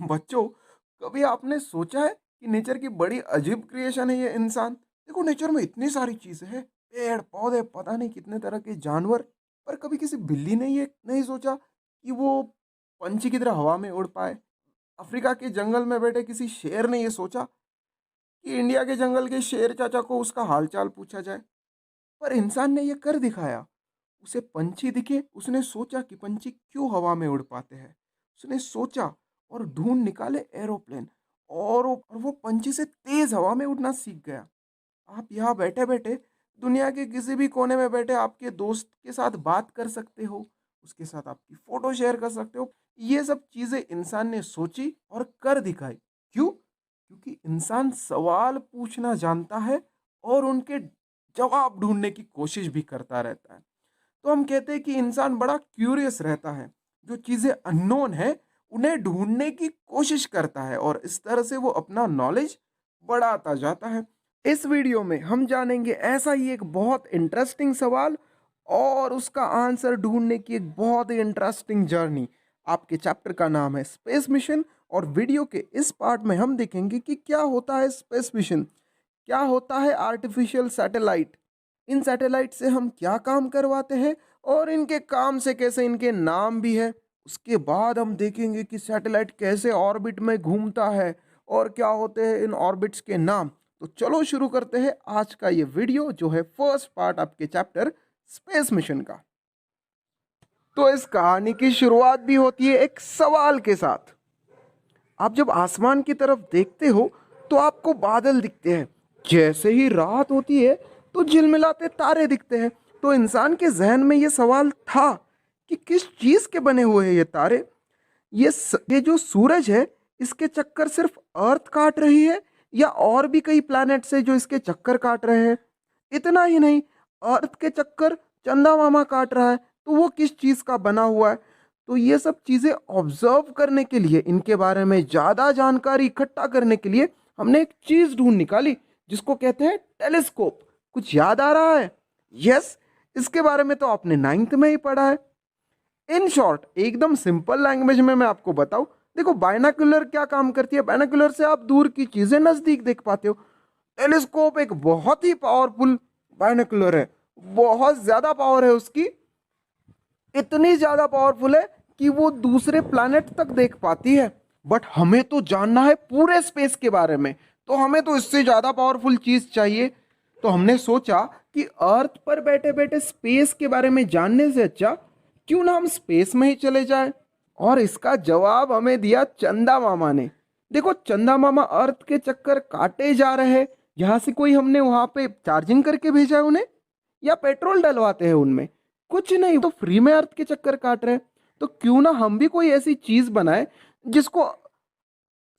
बच्चों, कभी आपने सोचा है कि नेचर की बड़ी अजीब क्रिएशन है ये इंसान? देखो, नेचर में इतनी सारी चीजें हैं, पेड़ पौधे, पता नहीं कितने तरह के जानवर। पर कभी किसी बिल्ली ने ये नहीं सोचा कि वो पंछी की तरह हवा में उड़ पाए? अफ्रीका के जंगल में बैठे किसी शेर ने ये सोचा कि इंडिया के जंगल के शेर चाचा को उसका हालचाल पूछा जाए? पर इंसान ने ये कर दिखाया। उसे पंछी दिखे, उसने सोचा कि पंछी क्यों हवा में उड़ पाते हैं। उसने सोचा और ढूंढ निकाले एरोप्लेन, और वो पंछी से तेज हवा में उड़ना सीख गया। आप यहाँ बैठे बैठे दुनिया के किसी भी कोने में बैठे आपके दोस्त के साथ बात कर सकते हो, उसके साथ आपकी फोटो शेयर कर सकते हो। ये सब चीजें इंसान ने सोची और कर दिखाई। क्यों? क्योंकि इंसान सवाल पूछना जानता है और उनके जवाब ढूंढने की कोशिश भी करता रहता है। तो हम कहते हैं कि इंसान बड़ा क्यूरियस रहता है। जो चीज़ें अननोन है, उन्हें ढूँढने की कोशिश करता है और इस तरह से वो अपना नॉलेज बढ़ाता जाता है। इस वीडियो में हम जानेंगे ऐसा ही एक बहुत इंटरेस्टिंग सवाल और उसका आंसर ढूँढने की एक बहुत ही इंटरेस्टिंग जर्नी। आपके चैप्टर का नाम है स्पेस मिशन, और वीडियो के इस पार्ट में हम देखेंगे कि क्या होता है स्पेस मिशन, क्या होता है आर्टिफिशियल सैटेलाइट, इन सैटेलाइट से हम क्या काम करवाते हैं और इनके काम से कैसे इनके नाम भी है। उसके बाद हम देखेंगे कि सैटेलाइट कैसे ऑर्बिट में घूमता है और क्या होते हैं इन ऑर्बिट्स के नाम। तो चलो शुरू करते हैं आज का ये वीडियो, जो है फर्स्ट पार्ट आपके चैप्टर स्पेस मिशन का। तो इस कहानी की शुरुआत भी होती है एक सवाल के साथ। आप जब आसमान की तरफ देखते हो तो आपको बादल दिखते हैं। जैसे ही रात होती है तो झिलमिलाते तारे दिखते हैं। तो इंसान के जहन में ये सवाल था कि किस चीज के बने हुए हैं ये तारे। ये जो सूरज है, इसके चक्कर सिर्फ अर्थ काट रही है या और भी कई प्लैनेट्स है जो इसके चक्कर काट रहे हैं? इतना ही नहीं, अर्थ के चक्कर चंदा मामा काट रहा है, तो वो किस चीज का बना हुआ है? तो ये सब चीजें ऑब्जर्व करने के लिए, इनके बारे में ज्यादा जानकारी इकट्ठा करने के लिए हमने एक चीज ढूंढ निकाली जिसको कहते हैं टेलीस्कोप। कुछ याद आ रहा है? यस, इसके बारे में तो आपने नाइन्थ में ही पढ़ा है। इन शॉर्ट, एकदम सिंपल लैंग्वेज में मैं आपको बताऊं, देखो बायनाकुलर क्या काम करती है। बायनाकुलर से आप दूर की चीजें नजदीक देख पाते हो। टेलीस्कोप एक बहुत ही पावरफुल बायनाकुलर है, बहुत ज्यादा पावर है उसकी। इतनी ज्यादा पावरफुल है कि वो दूसरे प्लैनेट तक देख पाती है। बट हमें तो जानना है पूरे स्पेस के बारे में, तो हमें तो इससे ज्यादा पावरफुल चीज चाहिए। तो हमने सोचा कि अर्थ पर बैठे बैठे स्पेस के बारे में जानने से अच्छा क्यों ना हम स्पेस में ही चले जाए। और इसका जवाब हमें दिया चंदा मामा ने। देखो, चंदा मामा अर्थ के चक्कर काटे जा रहे हैं। यहाँ से कोई हमने वहां पे चार्जिंग करके भेजा है उन्हें, या पेट्रोल डलवाते हैं उनमें? कुछ नहीं, तो फ्री में अर्थ के चक्कर काट रहे हैं। तो क्यों ना हम भी कोई ऐसी चीज बनाए जिसको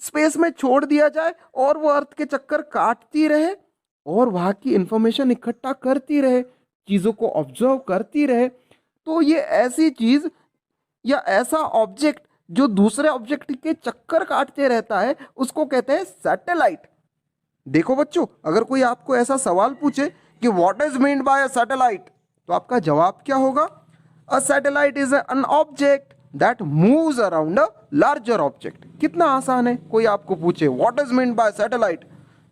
स्पेस में छोड़ दिया जाए और वो अर्थ के चक्कर काटती रहे और वहां की इंफॉर्मेशन इकट्ठा करती रहे, चीजों को ऑब्जर्व करती रहे। तो ये ऐसी चीज या ऐसा ऑब्जेक्ट जो दूसरे ऑब्जेक्ट के चक्कर काटते रहता है, उसको कहते हैं सैटेलाइट। देखो बच्चों, अगर कोई आपको ऐसा सवाल पूछे कि what is mean by a satellite, तो आपका जवाब क्या होगा? A satellite is an object that moves around a larger object. कितना आसान है। कोई आपको पूछे what is mean by satellite,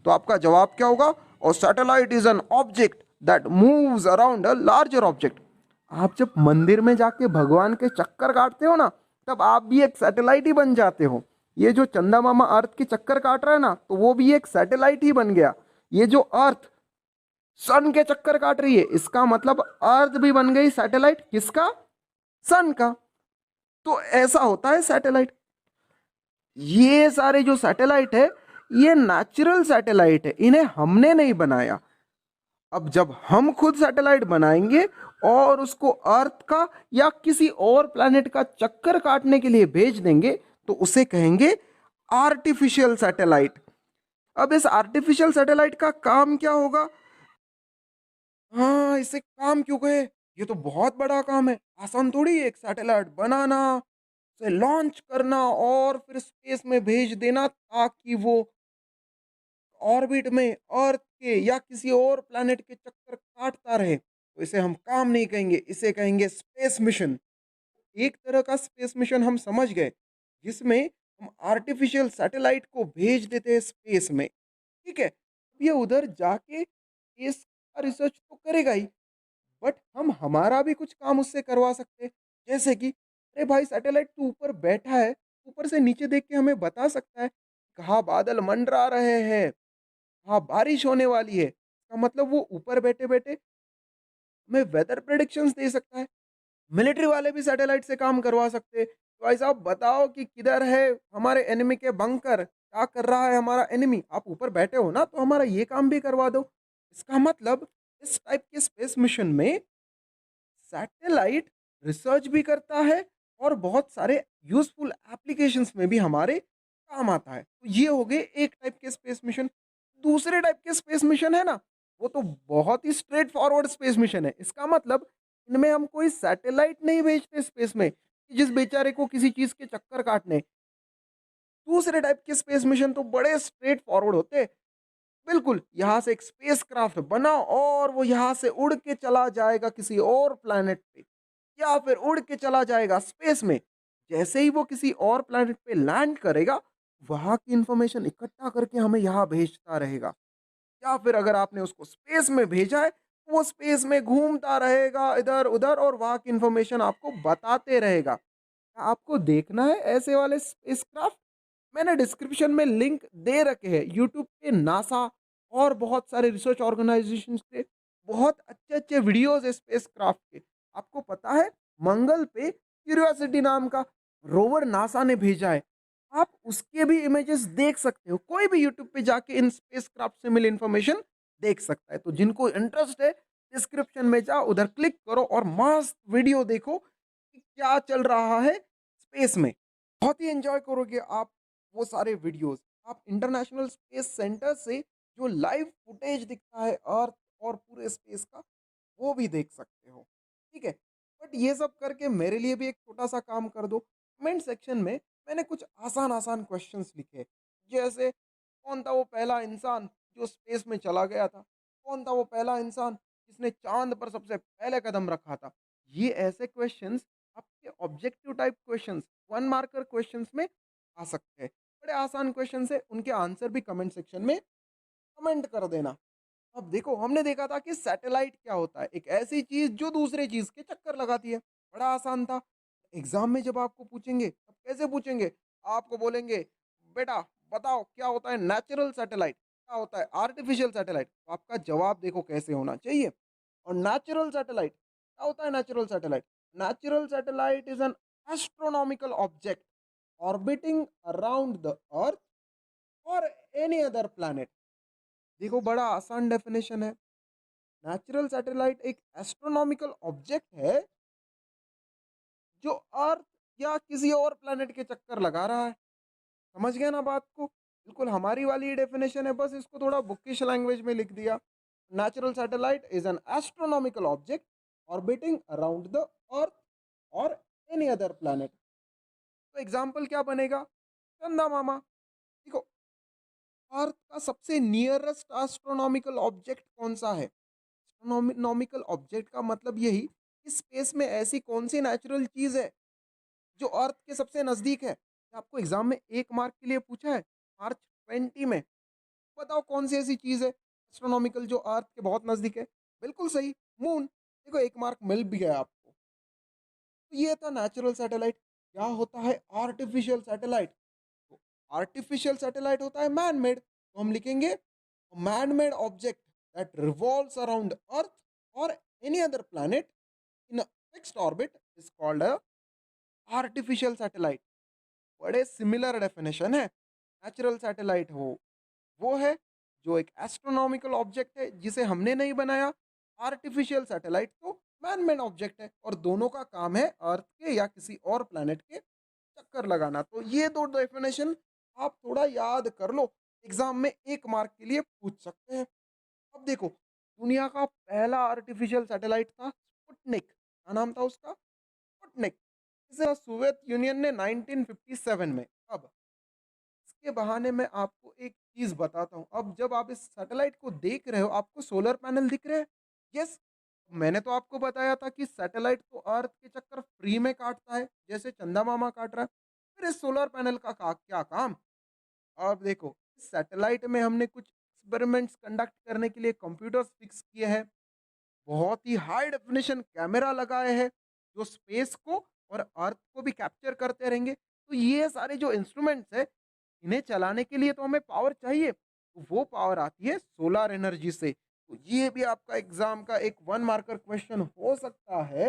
तो आपका जवाब क्या होगा? और satellite is an object that moves around a larger object. आप जब मंदिर में जाके भगवान के चक्कर काटते हो ना, तब आप भी एक सैटेलाइट ही बन जाते हो। ये जो चंदा मामा अर्थ के चक्कर काट रहा है ना, तो वो भी एक सैटेलाइट ही बन गया। ये जो अर्थ सन के चक्कर काट रही है, इसका मतलब अर्थ भी बन गई सैटेलाइट। किसका? सन का। तो ऐसा होता है सैटेलाइट। ये सारे जो सैटेलाइट है, ये नेचुरल सैटेलाइट है, इन्हें हमने नहीं बनाया। अब जब हम खुद सैटेलाइट बनाएंगे और उसको अर्थ का या किसी और प्लैनेट का चक्कर काटने के लिए भेज देंगे, तो उसे कहेंगे आर्टिफिशियल सैटेलाइट। अब इस आर्टिफिशियल सैटेलाइट का काम क्या होगा? हाँ, इसे काम क्यों कहे? ये तो बहुत बड़ा काम है। आसान थोड़ी है एक सैटेलाइट बनाना, उसे लॉन्च करना और फिर स्पेस में भेज देना ताकि वो ऑर्बिट में अर्थ के या किसी और प्लैनेट के चक्कर काटता रहे। तो इसे हम काम नहीं कहेंगे, इसे कहेंगे स्पेस मिशन। एक तरह का स्पेस मिशन हम समझ गए, जिसमें हम आर्टिफिशियल सैटेलाइट को भेज देते हैं स्पेस में, ठीक है? अब ये उधर जाके स्पेस का रिसर्च तो करेगा ही, बट हम हमारा भी कुछ काम उससे करवा सकते हैं। जैसे कि अरे भाई सैटेलाइट तू ऊपर बैठा है, ऊपर से नीचे देख के हमें बता सकता है, कहाँ बादल मंडरा रहे हैं, कहाँ बारिश होने वाली है। इसका मतलब वो ऊपर बैठे-बैठे हमें वेदर प्रेडिक्शंस दे सकता है। मिलिट्री वाले भी सैटेलाइट से काम करवा सकते हैं। तो भाई साहब बताओ कि किधर है हमारे एनिमी के बंकर, क्या कर रहा है हमारा एनिमी? आप ऊपर बैठे हो ना, तो हमारा ये काम भी करवा दो। इसका मतलब इस टाइप के स्पेस मिशन में सैटेलाइट रिसर्च भी करता है और बहुत सारे यूज़फुल एप्लीकेशंस में भी हमारे काम आता है। तो ये हो गए एक टाइप के स्पेस मिशन। दूसरे टाइप के स्पेस मिशन है ना, वो तो बहुत ही स्ट्रेट फॉरवर्ड स्पेस मिशन है। इसका मतलब इनमें हम कोई सैटेलाइट नहीं भेजते स्पेस में, कि जिस बेचारे को किसी चीज़ के चक्कर काटने। दूसरे टाइप के स्पेस मिशन तो बड़े स्ट्रेट फॉरवर्ड होते हैं। बिल्कुल, यहाँ से एक स्पेसक्राफ्ट बनाओ और वो यहाँ से उड़ के चला जाएगा किसी और प्लैनेट पे, या फिर उड़ के चला जाएगा स्पेस में। जैसे ही वो किसी और प्लैनेट पे लैंड करेगा, वहाँ की इन्फॉर्मेशन इकट्ठा करके हमें यहाँ भेजता रहेगा। या फिर अगर आपने उसको स्पेस में भेजा है, तो वो स्पेस में घूमता रहेगा इधर-उधर और वहाँ की इन्फॉर्मेशन आपको बताते रहेगा। क्या आपको देखना है ऐसे वाले स्पेसक्राफ्ट? मैंने डिस्क्रिप्शन में लिंक दे रखे हैं। यूट्यूब पे नासा और बहुत सारे रिसर्च ऑर्गेनाइजेशंस के बहुत अच्छे-अच्छे वीडियोज़ है स्पेसक्राफ्ट के। आपको पता है मंगल पे क्यूरियोसिटी नाम का रोवर नासा ने भेजा है। आप उसके भी इमेजेस देख सकते हो। कोई भी यूट्यूब पे जाके इन स्पेसक्राफ्ट से मिली इन्फॉर्मेशन देख सकता है। तो जिनको इंटरेस्ट है डिस्क्रिप्शन में जाओ, उधर क्लिक करो और मस्त वीडियो देखो कि क्या चल रहा है स्पेस में। बहुत ही एन्जॉय करोगे आप वो सारे वीडियोज़। आप इंटरनेशनल स्पेस सेंटर से जो लाइव फुटेज दिखता है अर्थ और पूरे स्पेस का, वो भी देख सकते हो। ठीक है? बट ये सब करके मेरे लिए भी एक छोटा-सा काम कर दो। कमेंट सेक्शन में मैंने कुछ आसान-आसान क्वेश्चंस लिखे। जैसे कौन था वो पहला इंसान जो स्पेस में चला गया था? कौन था वो पहला इंसान जिसने चाँद पर सबसे पहले कदम रखा था? ये ऐसे क्वेश्चंस आपके objective type questions, 1 marker questions में आ सकते हैं। बड़े आसान क्वेश्चंस है, उनके आंसर भी कमेंट सेक्शन में कमेंट कर देना। अब देखो हमने देखा था कि सैटेलाइट क्या होता है, एक ऐसी चीज जो दूसरे चीज के चक्कर लगाती है। बड़ा आसान था। एग्जाम में जब आपको पूछेंगे तब कैसे पूछेंगे? आपको बोलेंगे बेटा बताओ क्या होता है नेचुरल सैटेलाइट, क्या होता है आर्टिफिशियल सैटेलाइट। तो आपका जवाब देखो कैसे होना चाहिए। और नेचुरल सैटेलाइट क्या होता है? Natural satellite, natural satellite is an astronomical object orbiting around the earth और एनी अदर प्लैनेट। देखो बड़ा आसान डेफिनेशन है। नेचुरल सैटेलाइट एक एस्ट्रोनॉमिकल ऑब्जेक्ट है जो अर्थ या किसी और प्लैनेट के चक्कर लगा रहा है। समझ गया ना बात को? बिल्कुल हमारी वाली डेफिनेशन है, बस इसको थोड़ा बुकिश लैंग्वेज में लिख दिया। Natural satellite is an astronomical object orbiting around the earth और एनी अदर प्लैनेट। तो एग्जाम्पल क्या बनेगा? चंदा मामा। देखो अर्थ का सबसे नियरेस्ट एस्ट्रोनॉमिकल ऑब्जेक्ट कौन सा है? एस्ट्रोनॉमिकल ऑब्जेक्ट का मतलब यही कि स्पेस में ऐसी कौन सी नेचुरल चीज है जो अर्थ के सबसे नजदीक है। ये आपको एग्जाम में 1 मार्क के लिए पूछा है, मार्च 20 में। बताओ कौन सी ऐसी चीज है एस्ट्रोनॉमिकल जो अर्थ के बहुत नजदीक है? बिल्कुल सही, मून। देखो 1 मार्क मिल भी गया आपको। तो ये था नेचुरल सैटेलाइट। क्या होता है आर्टिफिशियल सैटेलाइट? तो आर्टिफिशियल सैटेलाइट होता है मैन मेड। तो हम लिखेंगे man made object that revolves around earth और any other planet in fixed orbit is called a artificial satellite. बड़े सिमिलर डेफिनेशन है। नेचुरल सैटेलाइट हो वो है जो एक एस्ट्रोनॉमिकल ऑब्जेक्ट है जिसे हमने नहीं बनाया। आर्टिफिशियल सैटेलाइट तो मैन मेड ऑब्जेक्ट है और दोनों का काम है अर्थ के या किसी और प्लैनेट के चक्कर लगाना। तो ये दो डेफिनेशन आप थोड़ा याद कर लो, एग्जाम में 1 मार्क के लिए पूछ सकते हैं। अब देखो दुनिया का पहला आर्टिफिशियल सैटेलाइट था स्पुतनिक। क्या नाम था उसका? स्पुतनिक। इसे सोवियत यूनियन ने 1957 में। अब इसके बहाने मैं आपको एक चीज बताता हूँ। अब जब आप इस सैटेलाइट को देख रहे हो आपको सोलर पैनल दिख रहे हैं? यस। मैंने तो आपको बताया था कि सैटेलाइट तो अर्थ के चक्कर फ्री में काटता है जैसे चंदा मामा काट रहा है। फिर इस सोलर पैनल का क्या काम? अब देखो, सैटेलाइट में हमने कुछ एक्सपेरिमेंट्स कंडक्ट करने के लिए कंप्यूटर्स फिक्स किए हैं, बहुत ही हाई डेफिनिशन कैमरा लगाए हैं, जो स्पेस को और अर्थ को भी कैप्चर करते रहेंगे। तो ये सारे जो इंस्ट्रूमेंट्स हैं, इन्हें चलाने के लिए तो हमें पावर चाहिए, तो वो पावर आती है सोलर एनर्जी से। तो ये भी आपका एग्ज़ाम का एक 1 मार्कर क्वेश्चन हो सकता है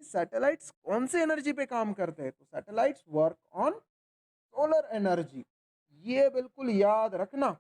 कि सैटेलाइट्स कौन से एनर्जी पे काम करते हैं? तो satellites work on solar energy, ये बिल्कुल याद रखना।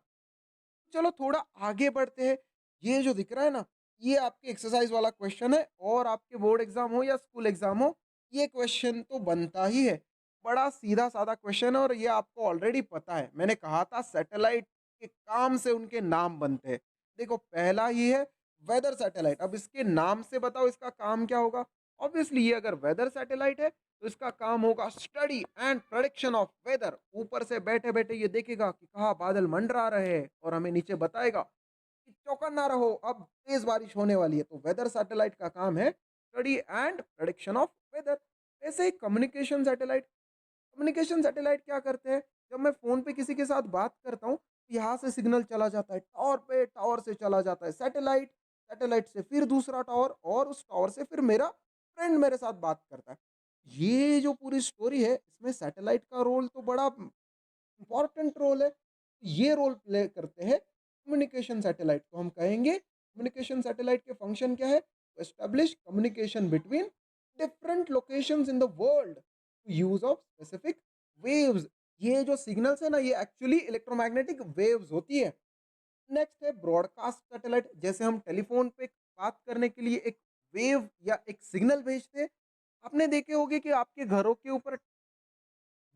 चलो थोड़ा आगे बढ़ते हैं। ये जो दिख रहा है ना, ये आपके एक्सरसाइज वाला क्वेश्चन है और आपके बोर्ड एग्जाम हो या स्कूल एग्जाम हो, ये क्वेश्चन तो बनता ही है। बड़ा सीधा साधा क्वेश्चन है और ये आपको ऑलरेडी पता है। मैंने कहा था सैटेलाइट के काम से उनके नाम बनते हैं। देखो पहला ही है वेदर सैटेलाइट। अब इसके नाम से बताओ इसका काम क्या होगा? ऑब्वियसली ये अगर वेदर सैटेलाइट है तो इसका काम होगा study and prediction of weather. ऊपर से बैठे बैठे ये देखेगा कि कहाँ बादल मंडरा रहे हैं और हमें नीचे बताएगा कि चौकन्ना रहो, अब तेज बारिश होने वाली है। तो वेदर सैटेलाइट का काम है study and prediction of weather. ऐसे ही कम्युनिकेशन सैटेलाइट क्या करते हैं? जब मैं फोन पे किसी के साथ बात करता हूँ, यहाँ से सिग्नल चला जाता है टावर पे, टावर से चला जाता है सैटेलाइट, सैटेलाइट से फिर दूसरा टावर और उस टावर से फिर मेरा फ्रेंड मेरे साथ बात करता है। ये जो पूरी स्टोरी है, इसमें सैटेलाइट का रोल तो बड़ा इम्पोर्टेंट रोल है। ये रोल प्ले करते हैं कम्युनिकेशन सैटेलाइट। तो हम कहेंगे कम्युनिकेशन सैटेलाइट के फंक्शन क्या है? To establish communication between different locations in the world, use of specific waves. ये जो सिग्नल्स है ना, ये एक्चुअली इलेक्ट्रोमैग्नेटिक वेव्स होती है। नेक्स्ट है ब्रॉडकास्ट सैटेलाइट। जैसे हम टेलीफोन पे बात करने के लिए एक वेव या एक सिग्नल भेजते हैं, आपने देखे होंगे कि आपके घरों के ऊपर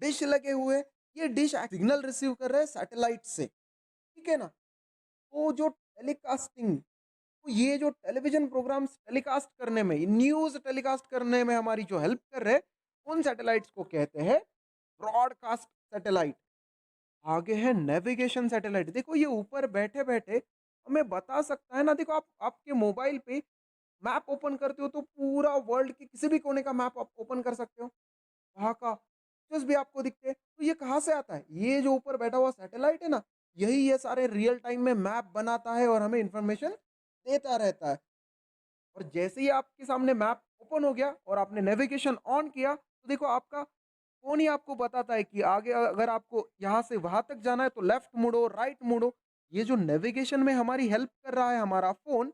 डिश लगे हुए हैं, ये डिश सिग्नल रिसीव कर रहे हैं सैटेलाइट से, ठीक है ना? तो जो टेलीकास्टिंग, तो ये जो टेलीविजन प्रोग्राम्स टेलीकास्ट करने में, न्यूज़ टेलीकास्ट करने में हमारी जो हेल्प कर रहे हैं, उन सैटेलाइट्स को कहते हैं ब्रॉडकास्ट सैटेलाइट। आगे है नेविगेशन सैटेलाइट। देखो ये ऊपर बैठे-बैठे हमें बता सकता है ना। देखो आप आपके मोबाइल पे मैप ओपन करते हो तो पूरा वर्ल्ड के किसी भी कोने का मैप आप ओपन कर सकते हो। वहाँ का पिक्चर्स भी आपको दिखते हैं। तो ये कहाँ से आता है? ये जो ऊपर बैठा हुआ सैटेलाइट है ना, यही ये सारे रियल टाइम में मैप बनाता है और हमें इन्फॉर्मेशन देता रहता है। और जैसे ही आपके सामने मैप ओपन हो गया और आपने नेविगेशन ऑन किया, तो देखो आपका फ़ोन ही आपको बताता है कि आगे अगर आपको यहाँ से वहाँ तक जाना है तो लेफ्ट मुड़ो, राइट मुड़ो। ये जो नेविगेशन में हमारी हेल्प कर रहा है हमारा फ़ोन,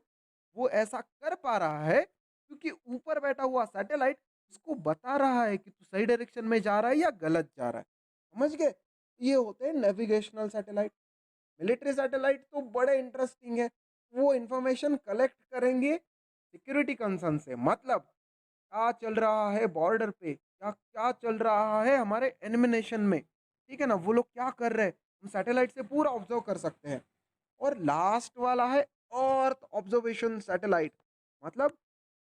वो ऐसा कर पा रहा है क्योंकि ऊपर बैठा हुआ सैटेलाइट उसको बता रहा है कि तू सही डायरेक्शन में जा रहा है या गलत जा रहा है। समझ गए? ये होते हैं नेविगेशनल सैटेलाइट। मिलिट्री सैटेलाइट तो बड़े इंटरेस्टिंग है। वो इंफॉर्मेशन कलेक्ट करेंगे सिक्योरिटी कंसर्न से, मतलब क्या चल रहा है बॉर्डर पे, क्या क्या चल रहा है हमारे एनिमी नेशन में, ठीक है ना? वो लोग क्या कर रहे हैं, हम सैटेलाइट से पूरा ऑब्जर्व कर सकते हैं। और लास्ट वाला है अर्थ ऑब्जर्वेशन सैटेलाइट। मतलब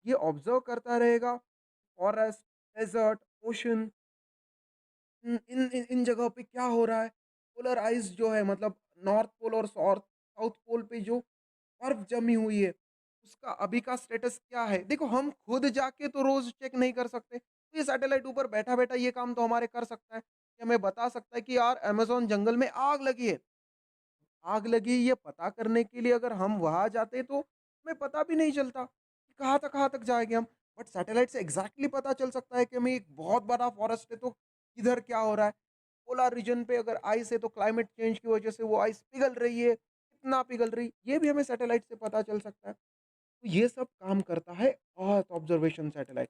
ये ऑब्जर्व करता रहेगा फॉरेस्ट, डेजर्ट, ओशन, इन जगह पे क्या हो रहा है। पोलर आइस जो है, मतलब नॉर्थ पोल और साउथ पोल पे जो बर्फ जमी हुई है, उसका अभी का स्टेटस क्या है। देखो हम खुद जाके तो रोज चेक नहीं कर सकते, तो ये सैटेलाइट ऊपर बैठा बैठा ये काम तो हमारे कर सकता है कि हमें बता सकता है कि यार अमेज़न जंगल में आग लगी है। आग लगी ये पता करने के लिए अगर हम वहाँ जाते तो हमें पता भी नहीं चलता कि कहाँ तक जाएँगे हम। बट सैटेलाइट से एग्ज़ैक्टली पता चल सकता है कि हमें एक बहुत बड़ा फॉरेस्ट है तो किधर क्या हो रहा है। पोलर रीजन पे अगर आइस है तो क्लाइमेट चेंज की वजह से वो आइस पिघल रही है, कितना पिघल रही, ये भी हमें सैटेलाइट से पता चल सकता है। तो ये सब काम करता है अर्थ ऑब्जर्वेशन सैटेलाइट।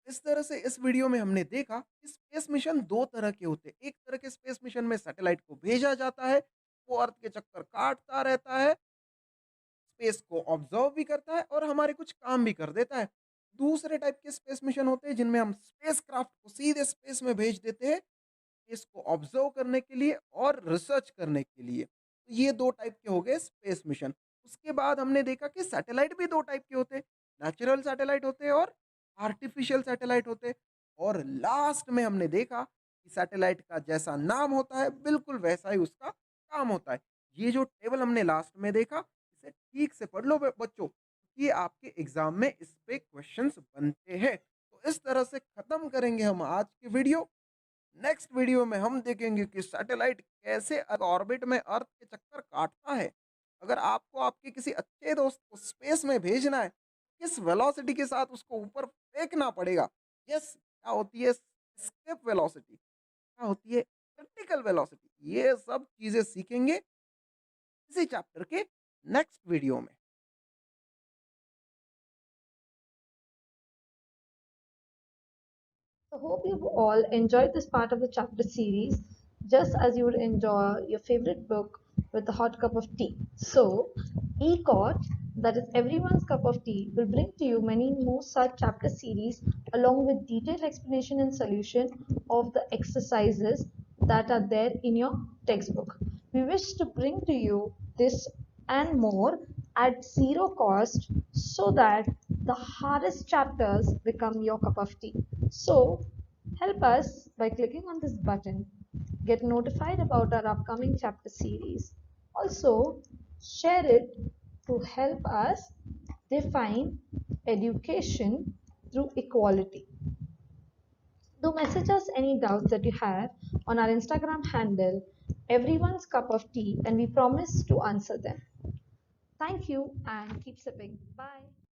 इस तरह से इस वीडियो में हमने देखा कि स्पेस मिशन 2 तरह के होते हैं। एक तरह के स्पेस मिशन में सैटेलाइट को भेजा जाता है, वो अर्थ के चक्कर काटता रहता है, स्पेस को ऑब्जर्व भी करता है और हमारे कुछ काम भी कर देता है। दूसरे टाइप के स्पेस मिशन होते हैं जिनमें हम स्पेसक्राफ्ट को सीधे स्पेस में भेज देते हैं, स्पेस को ऑब्जर्व करने के लिए और रिसर्च करने के लिए। तो ये 2 टाइप के हो गए स्पेस मिशन। उसके बाद हमने देखा कि सैटेलाइट भी 2 टाइप के होते हैं, नेचुरल सैटेलाइट होते हैं और आर्टिफिशियल सैटेलाइट होते हैं। और लास्ट में हमने देखा कि सैटेलाइट का जैसा नाम होता है, बिल्कुल वैसा ही उसका काम होता है। ये जो टेबल हमने लास्ट में देखा, इसे ठीक से पढ़ लो बच्चों, ये आपके एग्ज़ाम में इस पे क्वेश्चंस बनते हैं। तो इस तरह से खत्म करेंगे हम आज की वीडियो। नेक्स्ट वीडियो में हम देखेंगे कि सैटेलाइट कैसे ऑर्बिट में अर्थ के चक्कर काटता है। अगर आपको आपके किसी अच्छे दोस्त को स्पेस में भेजना है, किस वेलोसिटी के साथ उसको ऊपर फेंकना पड़ेगा। यस, क्या होती है एस्केप वेलोसिटी, क्या होती है क्रिटिकल वेलोसिटी, ये सब चीजें सीखेंगे इसी चैप्टर के नेक्स्ट वीडियो में। I hope you've all enjoyed this part of the chapter series just as you would enjoy your favorite book with a hot cup of tea. So, ECOT, that is everyone's cup of tea, will bring to you many more such chapter series along with detailed explanation and solution of the exercises that are there in your textbook. We wish to bring to you this and more at zero cost so that the hardest chapters become your cup of tea. So, help us by clicking on this button. Get notified about our upcoming chapter series. Also, share it to help us define education through equality. Do message us any doubts that you have on our Instagram handle, everyone's cup of tea, and we promise to answer them. Thank you and keep sipping. Bye.